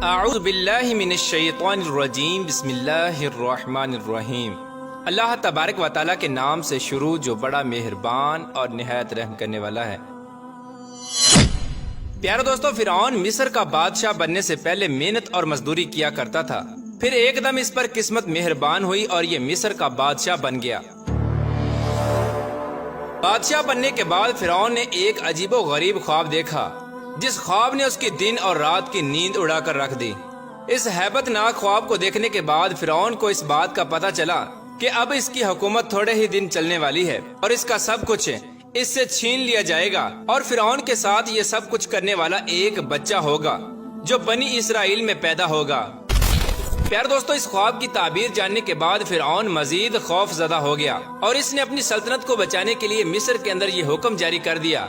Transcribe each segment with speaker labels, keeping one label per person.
Speaker 1: اعوذ باللہ من الشیطان الرجیم بسم اللہ الرحمن الرحیم۔ اللہ تبارک و تعالیٰ کے نام سے شروع جو بڑا مہربان اور نہایت رحم کرنے والا ہے۔ پیارے دوستو، فرعون مصر کا بادشاہ بننے سے پہلے محنت اور مزدوری کیا کرتا تھا، پھر ایک دم اس پر قسمت مہربان ہوئی اور یہ مصر کا بادشاہ بن گیا۔ بادشاہ بننے کے بعد فرعون نے ایک عجیب و غریب خواب دیکھا، جس خواب نے اس کی دن اور رات کی نیند اڑا کر رکھ دی۔ اس ہیبت ناک خواب کو دیکھنے کے بعد فرعون کو اس بات کا پتہ چلا کہ اب اس کی حکومت تھوڑے ہی دن چلنے والی ہے اور اس کا سب کچھ اس سے چھین لیا جائے گا، اور فرعون کے ساتھ یہ سب کچھ کرنے والا ایک بچہ ہوگا جو بنی اسرائیل میں پیدا ہوگا۔ پیار دوستو، اس خواب کی تعبیر جاننے کے بعد فرعون مزید خوف زدہ ہو گیا اور اس نے اپنی سلطنت کو بچانے کے لیے مصر کے اندر یہ حکم جاری کر دیا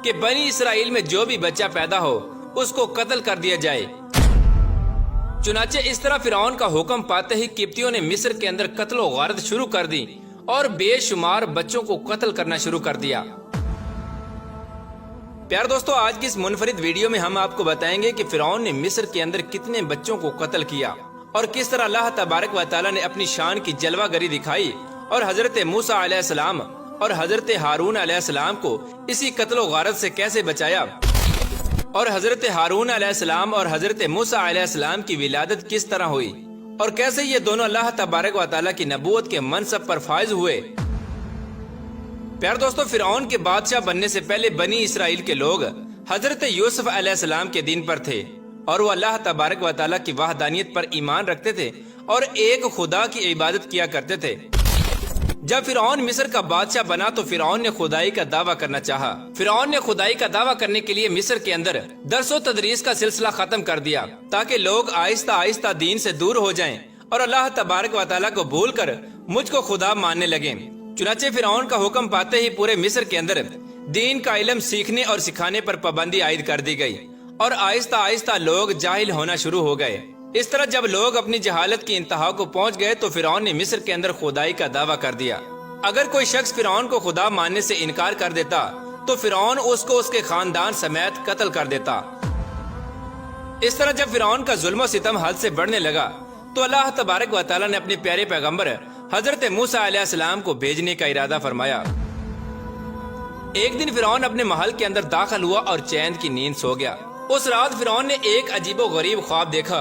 Speaker 1: کہ بنی اسرائیل میں جو بھی بچہ پیدا ہو اس کو قتل کر دیا جائے۔ چنانچہ اس طرح فرعون کا حکم پاتے ہی قبطیوں نے مصر کے اندر قتل و غارت شروع کر دی اور بے شمار بچوں کو قتل کرنا شروع کر دیا۔ پیار دوستو، آج کی اس منفرد ویڈیو میں ہم آپ کو بتائیں گے کہ فرعون نے مصر کے اندر کتنے بچوں کو قتل کیا اور کس طرح اللہ تبارک و تعالیٰ نے اپنی شان کی جلوہ گری دکھائی اور حضرت موسیٰ علیہ السلام اور حضرت ہارون علیہ السلام کو اسی قتل و غارت سے کیسے بچایا، اور حضرت ہارون علیہ السلام اور حضرت موسیٰ علیہ السلام کی ولادت کس طرح ہوئی اور کیسے یہ دونوں اللہ تبارک و تعالیٰ کی نبوت کے منصب پر فائز ہوئے۔ پیار دوستو، فرعون کے بادشاہ بننے سے پہلے بنی اسرائیل کے لوگ حضرت یوسف علیہ السلام کے دین پر تھے اور وہ اللہ تبارک و تعالیٰ کی وحدانیت پر ایمان رکھتے تھے اور ایک خدا کی عبادت کیا کرتے تھے۔ جب فرعون مصر کا بادشاہ بنا تو فرعون نے خدائی کا دعویٰ کرنا چاہا۔ فرعون نے خدائی کا دعویٰ کرنے کے لیے مصر کے اندر درس و تدریس کا سلسلہ ختم کر دیا تاکہ لوگ آہستہ آہستہ دین سے دور ہو جائیں اور اللہ تبارک و تعالیٰ کو بھول کر مجھ کو خدا ماننے لگیں۔ چنانچہ فرعون کا حکم پاتے ہی پورے مصر کے اندر دین کا علم سیکھنے اور سکھانے پر پابندی عائد کر دی گئی اور آہستہ آہستہ لوگ جاہل ہونا شروع ہو گئے۔ اس طرح جب لوگ اپنی جہالت کی انتہا کو پہنچ گئے تو فرعون نے مصر کے اندر خدائی کا دعویٰ کر دیا۔ اگر کوئی شخص فرعون کو خدا ماننے سے انکار کر دیتا تو فرعون اس کو اس کے خاندان سمیت قتل کر دیتا۔ اس طرح جب فرعون کا ظلم و ستم حد سے بڑھنے لگا تو اللہ تبارک و تعالیٰ نے اپنے پیارے پیغمبر حضرت موسیٰ علیہ السلام کو بھیجنے کا ارادہ فرمایا۔ ایک دن فرعون اپنے محل کے اندر داخل ہوا اور چین کی نیند سو گیا۔ اس رات فرعون نے ایک عجیب و غریب خواب دیکھا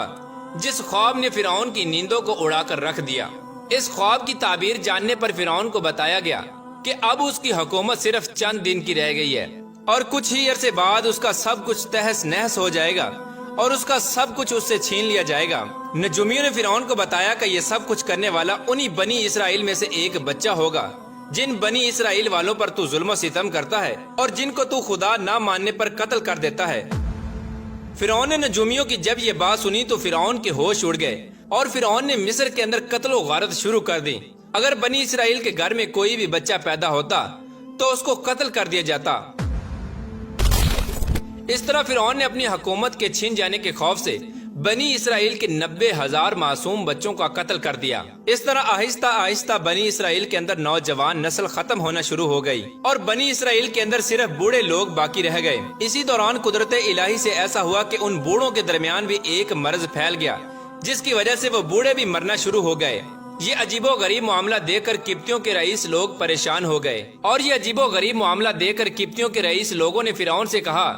Speaker 1: جس خواب نے فرعون کی نیندوں کو اڑا کر رکھ دیا۔ اس خواب کی تعبیر جاننے پر فرعون کو بتایا گیا کہ اب اس کی حکومت صرف چند دن کی رہ گئی ہے اور کچھ ہی عرصے بعد اس کا سب کچھ تہس نہس ہو جائے گا اور اس کا سب کچھ اس سے چھین لیا جائے گا۔ نجومیوں نے فرعون کو بتایا کہ یہ سب کچھ کرنے والا انہی بنی اسرائیل میں سے ایک بچہ ہوگا جن بنی اسرائیل والوں پر تو ظلم و ستم کرتا ہے اور جن کو تو خدا نہ ماننے پر قتل کر دیتا ہے۔ فرعون نے نجومیوں کی جب یہ بات سنی تو فرعون کے ہوش اڑ گئے اور فرعون نے مصر کے اندر قتل و غارت شروع کر دی۔ اگر بنی اسرائیل کے گھر میں کوئی بھی بچہ پیدا ہوتا تو اس کو قتل کر دیا جاتا۔ اس طرح فرعون نے اپنی حکومت کے چھن جانے کے خوف سے بنی اسرائیل کے 90,000 معصوم بچوں کا قتل کر دیا۔ اس طرح آہستہ آہستہ بنی اسرائیل کے اندر نوجوان نسل ختم ہونا شروع ہو گئی اور بنی اسرائیل کے اندر صرف بوڑھے لوگ باقی رہ گئے۔ اسی دوران قدرت الہی سے ایسا ہوا کہ ان بوڑھوں کے درمیان بھی ایک مرض پھیل گیا جس کی وجہ سے وہ بوڑھے بھی مرنا شروع ہو گئے۔ یہ عجیب و غریب معاملہ دیکھ کر قبطیوں کے رئیس لوگ پریشان ہو گئے اور یہ عجیب و غریب معاملہ دیکھ کر قبطیوں کے رئیس لوگوں نے فرعون سے کہا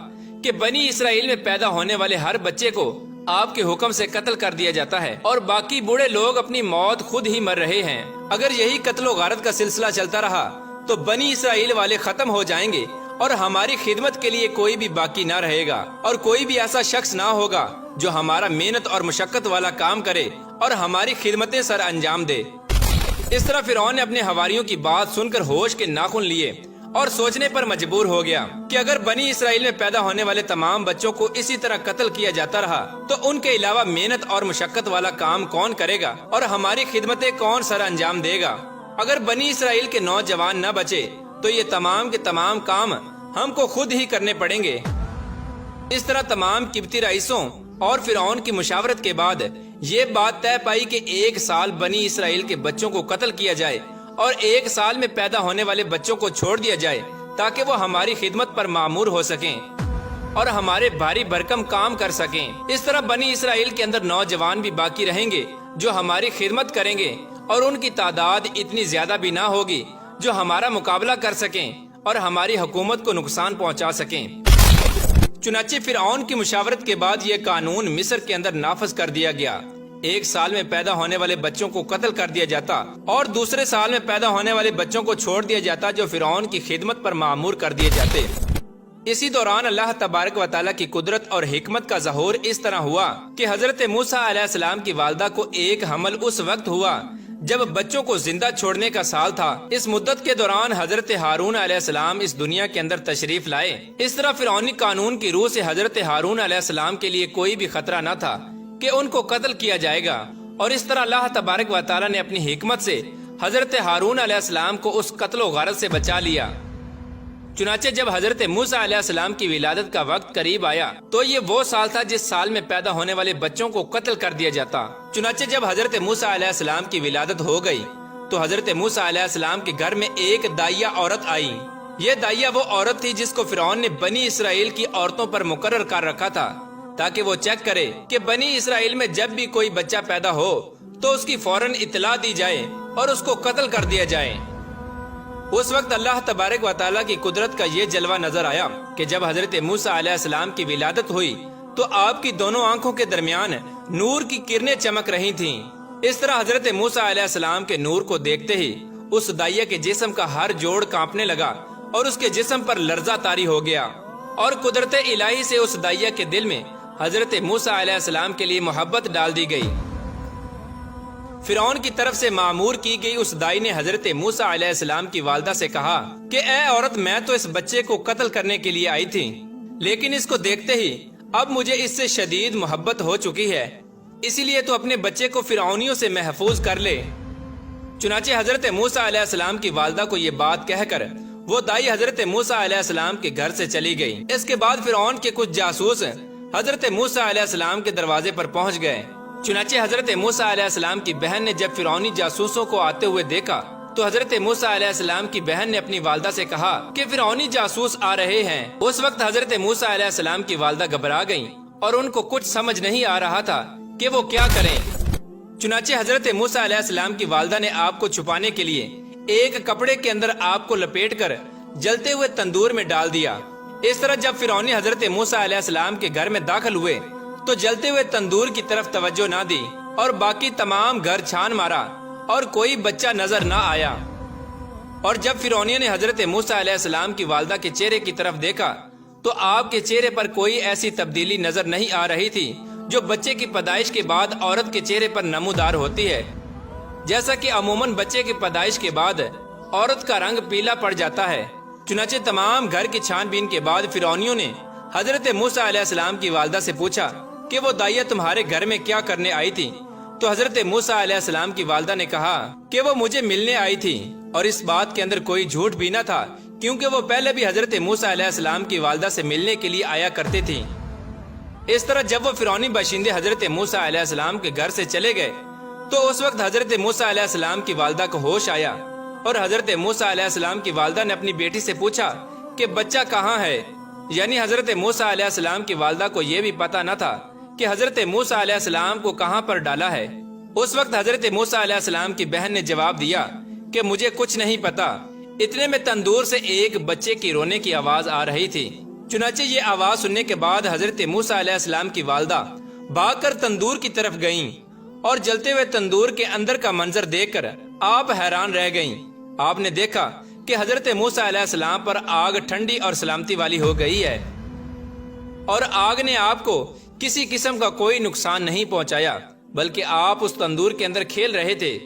Speaker 1: کہ بنی اسرائیل میں پیدا ہونے والے ہر بچے کو آپ کے حکم سے قتل کر دیا جاتا ہے اور باقی بوڑھے لوگ اپنی موت خود ہی مر رہے ہیں۔ اگر یہی قتل و غارت کا سلسلہ چلتا رہا تو بنی اسرائیل والے ختم ہو جائیں گے اور ہماری خدمت کے لیے کوئی بھی باقی نہ رہے گا اور کوئی بھی ایسا شخص نہ ہوگا جو ہمارا محنت اور مشقت والا کام کرے اور ہماری خدمتیں سر انجام دے۔ اس طرح فرعون نے اپنے حواریوں کی بات سن کر ہوش کے ناخن لیے اور سوچنے پر مجبور ہو گیا کہ اگر بنی اسرائیل میں پیدا ہونے والے تمام بچوں کو اسی طرح قتل کیا جاتا رہا تو ان کے علاوہ محنت اور مشقت والا کام کون کرے گا اور ہماری خدمتیں کون سر انجام دے گا۔ اگر بنی اسرائیل کے نوجوان نہ بچے تو یہ تمام کے تمام کام ہم کو خود ہی کرنے پڑیں گے۔ اس طرح تمام قبطی رئیسوں اور فرعون کی مشاورت کے بعد یہ بات طے پائی کہ 1 سال بنی اسرائیل کے بچوں کو قتل کیا جائے اور 1 سال میں پیدا ہونے والے بچوں کو چھوڑ دیا جائے تاکہ وہ ہماری خدمت پر معمور ہو سکیں۔ اور ہمارے بھاری بھرکم کام کر سکیں۔ اس طرح بنی اسرائیل کے اندر نوجوان بھی باقی رہیں گے جو ہماری خدمت کریں گے، اور ان کی تعداد اتنی زیادہ بھی نہ ہوگی جو ہمارا مقابلہ کر سکیں اور ہماری حکومت کو نقصان پہنچا سکیں۔ چنانچہ فرعون کی مشاورت کے بعد یہ قانون مصر کے اندر نافذ کر دیا گیا۔ ایک سال میں پیدا ہونے والے بچوں کو قتل کر دیا جاتا اور دوسرے سال میں پیدا ہونے والے بچوں کو چھوڑ دیا جاتا جو فرعون کی خدمت پر مأمور کر دیے جاتے۔ اسی دوران اللہ تبارک و تعالیٰ کی قدرت اور حکمت کا ظہور اس طرح ہوا کہ حضرت موسیٰ علیہ السلام کی والدہ کو ایک حمل اس وقت ہوا جب بچوں کو زندہ چھوڑنے کا سال تھا۔ اس مدت کے دوران حضرت ہارون علیہ السلام اس دنیا کے اندر تشریف لائے۔ اس طرح فرعونی قانون کی روح سے حضرت ہارون علیہ السلام کے لیے کوئی بھی خطرہ نہ تھا کہ ان کو قتل کیا جائے گا، اور اس طرح اللہ تبارک و تعالیٰ نے اپنی حکمت سے حضرت ہارون علیہ السلام کو اس قتل و غارت سے بچا لیا۔ چنانچہ جب حضرت موسیٰ علیہ السلام کی ولادت کا وقت قریب آیا تو یہ وہ سال تھا جس سال میں پیدا ہونے والے بچوں کو قتل کر دیا جاتا۔ چنانچہ جب حضرت موسیٰ علیہ السلام کی ولادت ہو گئی تو حضرت موسیٰ علیہ السلام کے گھر میں ایک دائیہ عورت آئی۔ یہ دائیہ وہ عورت تھی جس کو فرعون نے بنی اسرائیل کی عورتوں پر مقرر کر رکھا تھا تاکہ وہ چیک کرے کہ بنی اسرائیل میں جب بھی کوئی بچہ پیدا ہو تو اس کی فوراً اطلاع دی جائے اور اس کو قتل کر دیا جائے۔ اس وقت اللہ تبارک و تعالیٰ کی قدرت کا یہ جلوہ نظر آیا کہ جب حضرت موسیٰ علیہ السلام کی ولادت ہوئی تو آپ کی دونوں آنکھوں کے درمیان نور کی کرنیں چمک رہی تھیں۔ اس طرح حضرت موسیٰ علیہ السلام کے نور کو دیکھتے ہی اس دائیہ کے جسم کا ہر جوڑ کانپنے لگا اور اس کے جسم پر لرزہ طاری ہو گیا، اور قدرت الہی سے اس دائیہ کے دل میں حضرت موسیٰ علیہ السلام کے لیے محبت ڈال دی گئی۔ فرعون کی طرف سے مأمور کی گئی اس دائی نے حضرت موسیٰ علیہ السلام کی والدہ سے کہا کہ اے عورت، میں تو اس بچے کو قتل کرنے کے لیے آئی تھی، لیکن اس کو دیکھتے ہی اب مجھے اس سے شدید محبت ہو چکی ہے، اسی لیے تو اپنے بچے کو فرعونیوں سے محفوظ کر لے۔ چنانچہ حضرت موسیٰ علیہ السلام کی والدہ کو یہ بات کہہ کر وہ دائی حضرت موسیٰ علیہ السلام کے گھر سے چلی گئی۔ اس کے بعد فرعون کے کچھ جاسوس حضرت موسیٰ علیہ السلام کے دروازے پر پہنچ گئے۔ چنانچہ حضرت موسیٰ علیہ السلام کی بہن نے جب فرعونی جاسوسوں کو آتے ہوئے دیکھا تو حضرت موسیٰ علیہ السلام کی بہن نے اپنی والدہ سے کہا کہ فرعونی جاسوس آ رہے ہیں۔ اس وقت حضرت موسیٰ علیہ السلام کی والدہ گھبرا گئیں اور ان کو کچھ سمجھ نہیں آ رہا تھا کہ وہ کیا کریں۔ چنانچہ حضرت موسیٰ علیہ السلام کی والدہ نے آپ کو چھپانے کے لیے ایک کپڑے کے اندر آپ کو لپیٹ کر جلتے ہوئے تندور میں ڈال دیا۔ اس طرح جب فرعونی حضرت موسیٰ علیہ السلام کے گھر میں داخل ہوئے تو جلتے ہوئے تندور کی طرف توجہ نہ دی اور باقی تمام گھر چھان مارا اور کوئی بچہ نظر نہ آیا۔ اور جب فرعونیوں نے حضرت موسیٰ علیہ السلام کی والدہ کے چہرے کی طرف دیکھا تو آپ کے چہرے پر کوئی ایسی تبدیلی نظر نہیں آ رہی تھی جو بچے کی پیدائش کے بعد عورت کے چہرے پر نمودار ہوتی ہے۔ جیسا کہ عموماً بچے کی پیدائش کے بعد عورت کا رنگ پیلا پڑ جاتا ہے۔ چنانچہ تمام گھر کی چھان بین کے بعد فرعونیوں نے حضرت موسیٰ علیہ السلام کی والدہ سے پوچھا کہ وہ دائیہ تمہارے گھر میں کیا کرنے آئی تھی؟ تو حضرت موسیٰ علیہ السلام کی والدہ نے کہا کہ وہ مجھے ملنے آئی تھی، اور اس بات کے اندر کوئی جھوٹ بھی نہ تھا کیونکہ وہ پہلے بھی حضرت موسیٰ علیہ السلام کی والدہ سے ملنے کے لیے آیا کرتے تھی۔ اس طرح جب وہ فرعونی باشندے حضرت موسیٰ علیہ السلام کے گھر سے چلے گئے تو اس وقت حضرت موسیٰ علیہ السلام کی والدہ کو ہوش آیا، اور حضرت موسیٰ علیہ السلام کی والدہ نے اپنی بیٹی سے پوچھا کہ بچہ کہاں ہے؟ یعنی حضرت موسیٰ علیہ السلام کی والدہ کو یہ بھی پتا نہ تھا کہ حضرت موسیٰ علیہ السلام کو کہاں پر ڈالا ہے۔ اس وقت حضرت موسیٰ علیہ السلام کی بہن نے جواب دیا کہ مجھے کچھ نہیں پتا۔ اتنے میں تندور سے ایک بچے کی رونے کی آواز آ رہی تھی۔ چنانچہ یہ آواز سننے کے بعد حضرت موسیٰ علیہ السلام کی والدہ بھاگ کر تندور کی طرف گئیں، اور جلتے ہوئے تندور کے اندر کا منظر دیکھ کر آپ حیران رہ گئیں۔ آپ نے دیکھا کہ حضرت موسیٰ علیہ السلام پر آگ ٹھنڈی اور سلامتی والی ہو گئی ہے، اور آگ نے آپ کو کسی قسم کا کوئی نقصان نہیں پہنچایا، بلکہ آپ اس تندور کے اندر کھیل رہے تھے۔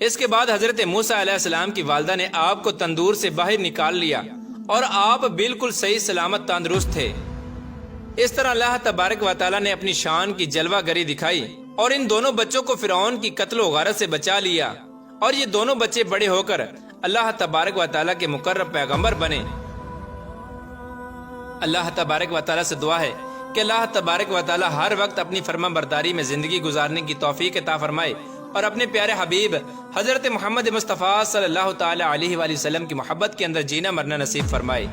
Speaker 1: اس کے بعد حضرت موسیٰ علیہ السلام کی والدہ نے آپ کو تندور سے باہر نکال لیا اور آپ بالکل صحیح سلامت تندرست تھے۔ اس طرح اللہ تبارک و تعالیٰ نے اپنی شان کی جلوہ گری دکھائی اور ان دونوں بچوں کو فرعون کی قتل و غارت سے بچا لیا، اور یہ دونوں بچے بڑے ہو کر اللہ تبارک و تعالیٰ کے مقرب پیغمبر بنے۔ اللہ تبارک و تعالیٰ سے دعا ہے کہ اللہ تبارک و تعالیٰ ہر وقت اپنی فرما برداری میں زندگی گزارنے کی توفیق عطا فرمائے، اور اپنے پیارے حبیب حضرت محمد مصطفیٰ صلی اللہ تعالیٰ علیہ وآلہ وسلم کی محبت کے اندر جینا مرنا نصیب فرمائے۔